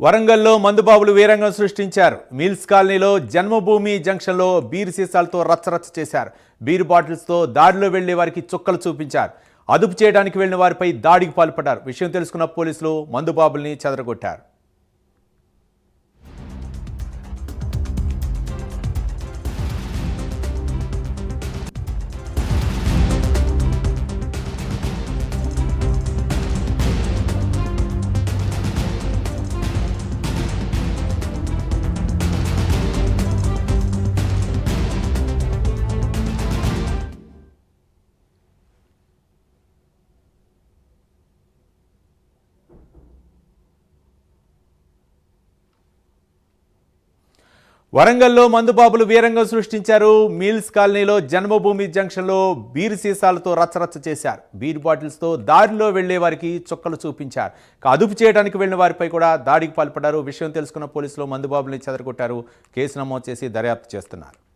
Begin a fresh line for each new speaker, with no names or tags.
వరంగల్లో మందుబాబులు వీరంగం సృష్టించారు. మిల్స్ కాలనీలో జన్మభూమి జంక్షన్లో బీరు సీసాలతో రచ్చరచ్చ చేశారు. బీరు బాటిల్స్తో దారిలో వెళ్లే వారికి చుక్కలు చూపించారు. అదుపు చేయడానికి వెళ్లిన వారిపై దాడికి పాల్పడ్డారు. విషయం తెలుసుకున్న పోలీసులు మందుబాబుల్ని చెదరగొట్టారు. వరంగల్లో మందుబాబులు వీరంగం సృష్టించారు. మిల్స్ కాలనీలో జన్మభూమి జంక్షన్లో బీరు సీసాలతో రచ్చరచ్చ చేశారు. బీరు బాటిల్స్తో దారిలో వెళ్లే వారికి చుక్కలు చూపించారు. అదుపు చేయడానికి వెళ్లిన వారిపై కూడా దాడికి పాల్పడ్డారు. విషయం తెలుసుకున్న పోలీసులు మందుబాబుల్ని చెదరగొట్టారు. కేసు నమోదు చేసి దర్యాప్తు చేస్తున్నారు.